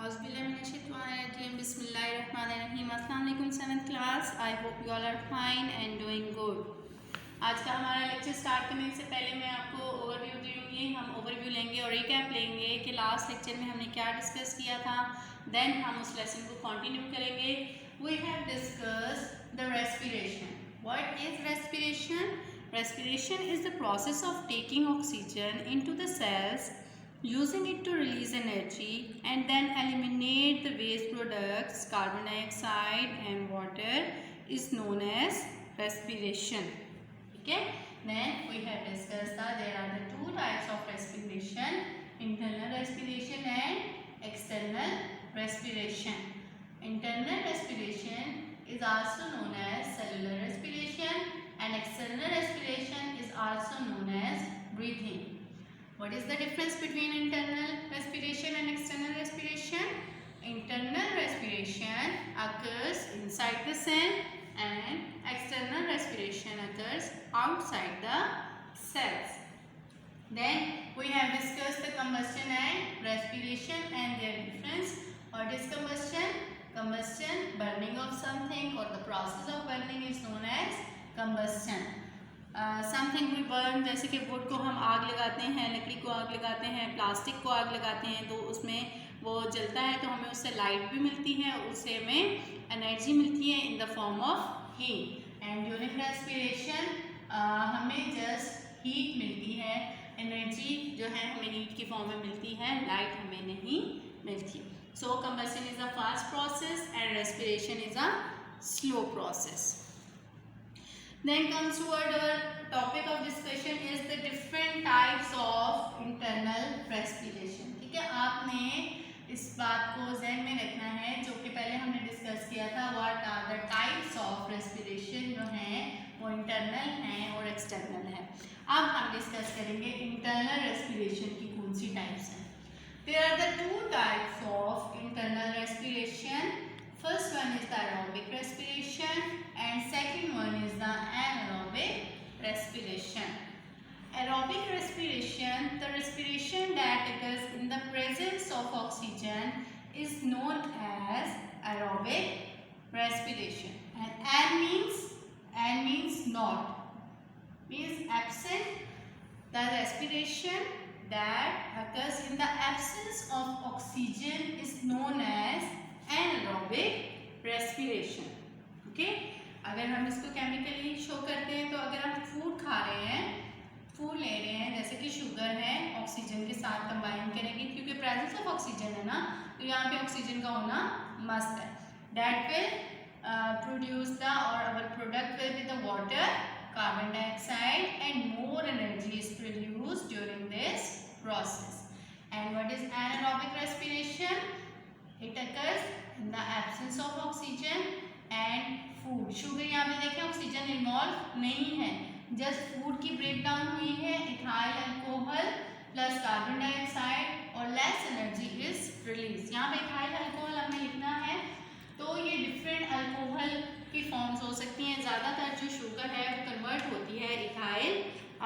बिस्मिल्लाहिर्रहमानिर्रहीम। अस्सलाम वालेकुम 7th class. I hope you all are fine and doing good. आज का हमारा लेक्चर स्टार्ट करने से पहले मैं आपको ओवरव्यू दूंगी। हम ओवरव्यू लेंगे और रिकैप लेंगे कि लास्ट लेक्चर में हमने क्या डिस्कस किया था। देन हम उस लेसन को कंटिन्यू करेंगे। We have discussed the respiration. What is respiration? Respiration is the process of taking oxygen into the cells, using it to release energy and then eliminate the waste products, carbon dioxide and water is known as respiration. Okay? Then we have discussed that there are the two types of respiration, internal respiration and external respiration. Internal respiration is also known as cellular respiration and external respiration is also known as breathing. What is the difference between internal respiration and external respiration? Internal respiration occurs inside the cell and external respiration occurs outside the cells. Then we have discussed the combustion and respiration and their difference. What is combustion? Combustion, burning of something or the process of burning is known as combustion. Something we burn, जैसे कि would को हम आग लगाते हैं, लकड़ी को आग लगाते हैं, प्लास्टिक को आग लगाते हैं तो उसमें वो जलता है तो हमें उससे लाइट भी मिलती है, उससे हमें एनर्जी मिलती है in the form of heat. And during respiration हमें जस्ट हीट मिलती है, एनर्जी जो है हमें हीट की फॉर्म में मिलती है, लाइट हमें नहीं मिलती। So combustion is a fast process and respiration is a slow process. Then comes toward our topic of discussion is the different types of internal respiration. ठीक है, आपने इस बात को ज़हन में रखना है जो कि पहले हमने डिस्कस किया था। What are the types of respiration जो हैं वो इंटरनल हैं और एक्सटर्नल हैं। अब हम डिस्कस करेंगे इंटरनल रेस्पिरेशन की कौन सी टाइप्स हैं। There are the two types of internal respiration. First one is the aerobic respiration and second one is the anaerobic respiration. Aerobic respiration, the respiration that occurs in the presence of oxygen is known as aerobic respiration. And N means not, means absent. The respiration that occurs in the absence of oxygen is known as anaerobic respiration. Okay, अगर हम इसको chemically show करते हैं तो अगर हम food खा रहे हैं, फूड ले रहे हैं, जैसे कि शुगर है, ऑक्सीजन के साथ कंबाइन करेंगे क्योंकि प्रेजेंस ऑफ ऑक्सीजन है ना, तो यहाँ पे ऑक्सीजन का होना मस्ट है। दैट विल प्रोड्यूस द और अवर product will be the water, carbon dioxide and more energy is produced during this process. And what is anaerobic respiration? It occurs in the absence of oxygen and food. Sugar यहाँ पे देखें oxygen involve नहीं है, just food की break down हुई है, ethyl alcohol plus carbon dioxide और less energy is release. यहाँ पे इथाइल अल्कोहल हमें लिखना है तो ये डिफरेंट अल्कोहल की फॉर्म्स हो सकती हैं। ज़्यादातर जो शुगर है वो कन्वर्ट होती है इथाइल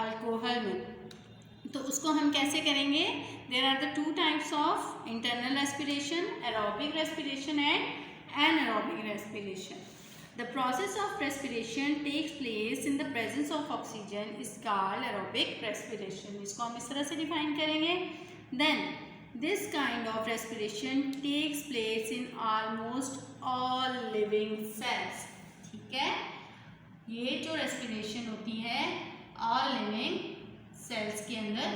अल्कोहल में, तो उसको हम कैसे करेंगे? There are the two types of internal respiration, aerobic respiration and anaerobic respiration. The process of respiration takes place in the presence of oxygen is called aerobic respiration. इसको हम इस तरह से डिफाइन करेंगे। Then this kind of respiration takes place in almost all living cells. ठीक है, ये जो respiration होती है all living cells के अंदर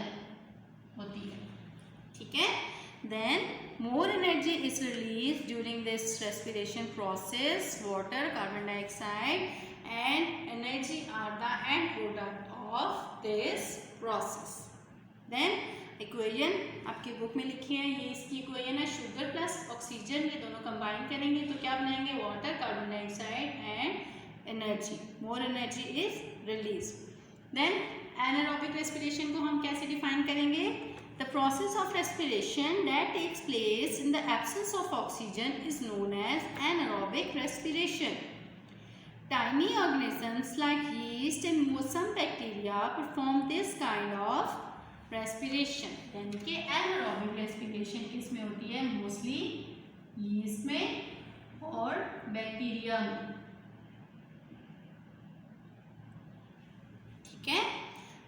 होती है। ठीक है, then more energy is released during this respiration process. Water, carbon dioxide and energy are the end product of this process. Then equation आपके बुक में लिखी है, ये इसकी इक्वेशन है शुगर प्लस ऑक्सीजन, ये दोनों कंबाइन करेंगे तो क्या बनाएंगे? Water, carbon dioxide and energy, more energy is release. Then anaerobic respiration को हम कैसे डिफाइन करेंगे? The process of respiration that takes place in the absence of oxygen is known as anaerobic respiration. Tiny organisms like yeast and some bacteria perform this kind of respiration. यानी कि anaerobic respiration किसमें होती है? Mostly yeast में और bacteria में, ठीक है।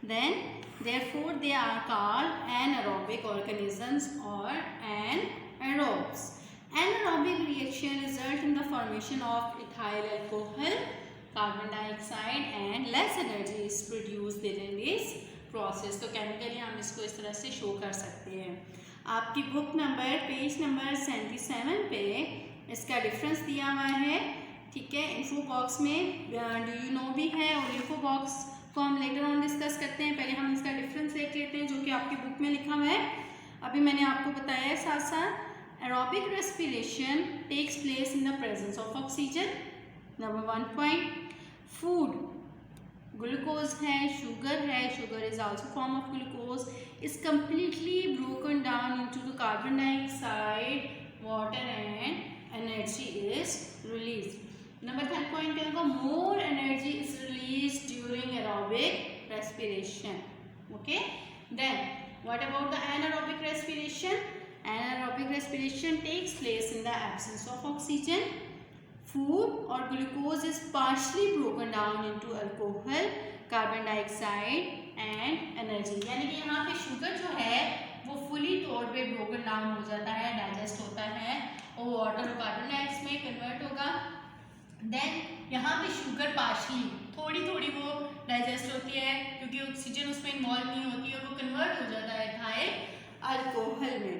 Then therefore they are called anaerobic organisms or anaerobes. Anaerobic reaction result in the formation of ethyl alcohol, carbon dioxide and less energy is produced during this process. तो chemically हम इसको इस तरह से शो कर सकते हैं। आपकी बुक नंबर पेज नंबर 77 पे इसका डिफरेंस दिया हुआ है, ठीक है। इन्फो बॉक्स में डू यू नो भी है और इन्फो बॉक्स को हम लेटर ऑन डिस्कस करते हैं। पहले हम इसका डिफरेंस देख लेते हैं जो कि आपकी बुक में लिखा हुआ है। अभी मैंने आपको बताया है साथ साथ aerobic respiration takes place in the presence of oxygen. Number 1 point, food glucose है, sugar is also form of glucose is completely broken down into the carbon dioxide, water and energy is release. Number 3 point क्या होगा, more energy is release during aerobic respiration. Okay, then what about the anaerobic respiration? Anaerobic respiration takes place in the absence of oxygen, food और glucose is partially broken down into alcohol, carbon dioxide and energy. यानी कि यहाँ पे sugar जो है वो fully तौर पे ब्रोकन डाउन हो जाता है, डाइजेस्ट होता है और वाटर और कार्बन डाइऑक्साइड में कन्वर्ट होगा। देन यहाँ पे शुगर पार्शली थोड़ी थोड़ी वो डाइजेस्ट होती है क्योंकि ऑक्सीजन उसमें इन्वॉल्व नहीं होती है और वो कन्वर्ट हो जाता है इथाइल अल्कोहल में,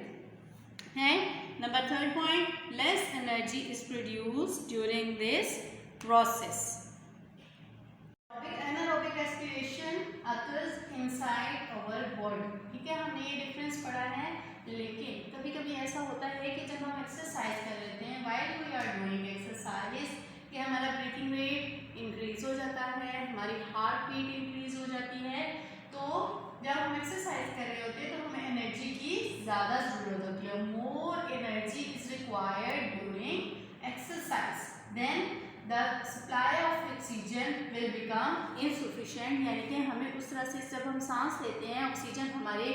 है। Number 3 point, less energy is produced during this process. Anaerobic respiration occurs inside our body, ठीक है। हमने ये डिफरेंस पढ़ा है, लेकिन कभी कभी ऐसा होता है कि जब हम एक्सरसाइज कर लेते हैं, while we are doing exercise, कि हमारा ब्रीथिंग रेट इंक्रीज हो जाता है, हमारी हार्ट बीट इंक्रीज हो जाती है। तो जब हम एक्सरसाइज कर रहे होते हैं तो हमें एनर्जी की ज़्यादा ज़रूरत होती है, more energy is required during exercise. Then the supply of oxygen will become insufficient, यानी कि हमें उस तरह से जब हम सांस लेते हैं ऑक्सीजन हमारे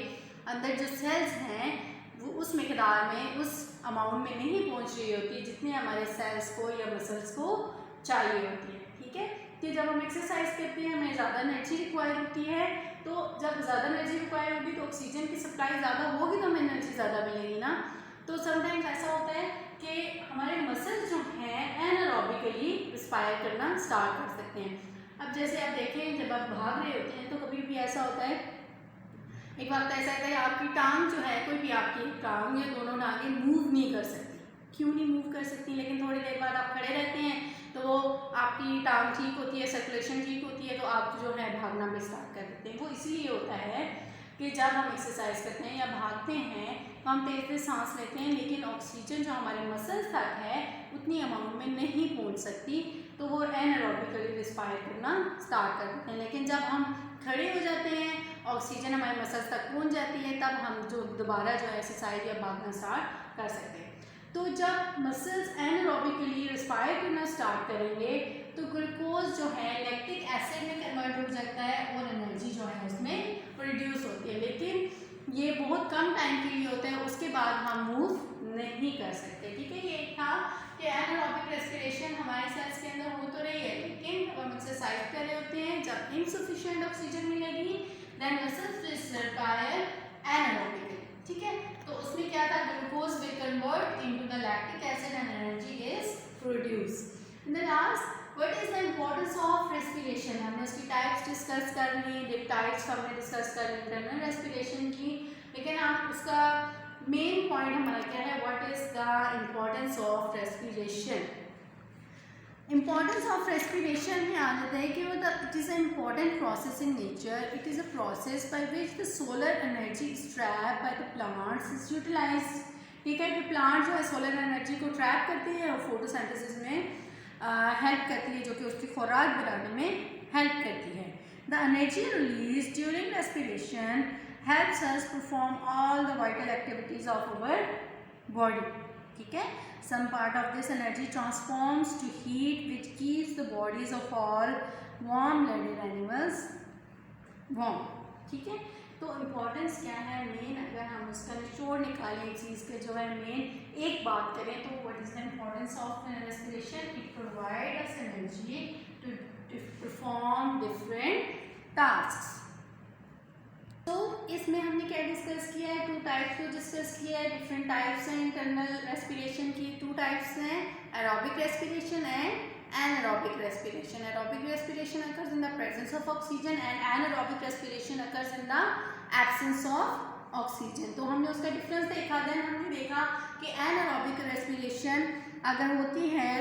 अंदर जो सेल्स हैं वो उस मिकदार में, उस अमाउंट में नहीं पहुंच रही होती जितनी हमारे सेल्स को या मसल्स को चाहिए होती है, ठीक है। तो जब हम एक्सरसाइज करते हैं हमें ज़्यादा एनर्जी रिक्वायर होती है, तो जब ज़्यादा एनर्जी रिक्वायर होगी तो ऑक्सीजन की सप्लाई ज़्यादा होगी तो हमें एनर्जी ज़्यादा मिलेगी ना। तो समटाइम्स ऐसा होता है कि हमारे मसल्स जो हैं एनारोबिकली रिस्पायर करना स्टार्ट कर सकते हैं। अब जैसे आप देखें जब आप भाग रहे होते हैं तो कभी भी ऐसा होता है, एक वक्त ऐसा है कि आपकी टांग जो है, कोई भी आपकी टांग या दोनों टांगें मूव नहीं कर सकती। क्यों नहीं मूव कर सकती? लेकिन थोड़ी देर बाद आप खड़े रहते हैं तो वो आपकी टांग ठीक होती है, सर्कुलेशन ठीक होती है, तो आप जो है भागना भी स्टार्ट कर देते हैं। वो इसलिए होता है कि जब हम एक्सरसाइज करते हैं या भागते हैं तो हम तेज तेज सांस लेते हैं, लेकिन ऑक्सीजन जो हमारे मसल्स तक है उतनी अमाउंट में नहीं पहुँच सकती, तो वो एनारोबिकली रिस्पायर करना स्टार्ट कर देते हैं। लेकिन जब हम खड़े हो जाते हैं, ऑक्सीजन हमारे मसल्स तक पहुंच जाती है, तब हम जो दोबारा जो एक्सरसाइज या भागना स्टार्ट कर सकते हैं। तो जब मसल्स एनारोबिकली रिस्पायर करना स्टार्ट करेंगे तो ग्लूकोज जो है लैक्टिक एसिड में कन्वर्ट हो जाता है और एनर्जी जो है उसमें प्रोड्यूस होती है, लेकिन ये बहुत कम टाइम के लिए होता है, उसके बाद हम मूव नहीं कर सकते, ठीक है। ये था कि एनारोबिक रेस्पिरेशन हमारे सेल्स के अंदर हो तो रही है, लेकिन जब हम एक्सरसाइज कर रहे होते हैं, जब इनसफिशिएंट ऑक्सीजन मिलेगी then muscles will require anaerobically, ठीक है। तो उसमें क्या था, glucose will convert into the lactic acid and energy is produced. In the last, what is the importance of respiration? हमने उसकी टाइप्स डिस्कस कर ली, डिप टाइप्स हमने डिस्कस कर ली इंटरनल रेस्पिरेशन की, लेकिन आप उसका मेन पॉइंट हमारा क्या है, what is the importance of respiration? Importance of respiration में आ जाता है कि वो it is a important process in nature, it is a process by which the solar energy is trap by the plants is utilized, ठीक है। कि plant जो है सोलर एनर्जी को ट्रैप करती है और फोटोसिंथेसिस में हेल्प करती है, जो कि उसकी खुराक बनाने में हेल्प करती है। The energy release during respiration helps us perform all the vital activities of our body, ठीक है। Some part of this energy transforms to heat which keeps the bodies of all warm-blooded animals warm, ठीक है। तो importance क्या है main, अगर हम उसका निचोड़ निकालें चीज़ के जो है मेन एक बात करें तो what is the importance of respiration? It provide us energy to perform different task. तो इसमें हमने क्या डिस्कस किया है? 2 टाइप्स को डिस्कस किया है। डिफरेंट टाइप्स हैं इंटरनल रेस्पिरेशन की। 2 टाइप्स हैं, aerobic respiration and anaerobic respiration. Aerobic respiration occurs in the presence of oxygen and anaerobic respiration occurs in the absence of oxygen। तो हमने उसका डिफरेंस देखा। देन हमने देखा कि एनारोबिक रेस्पिरेशन अगर होती है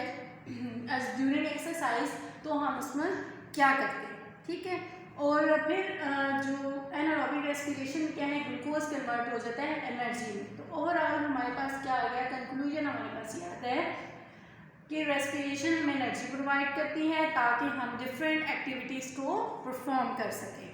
ड्यूरिंग एक्सरसाइज तो हम उसमें क्या करते हैं, ठीक है। और फिर जो एनारोबिक रेस्पिरेशन क्या है, ग्लूकोज कन्वर्ट हो जाता है एनर्जी में। तो ओवरऑल हमारे पास क्या आ गया? कंक्लूजन हमारे पास ये आता है कि रेस्पिरेशन हमें एनर्जी प्रोवाइड करती है ताकि हम डिफरेंट एक्टिविटीज़ को परफॉर्म कर सकें।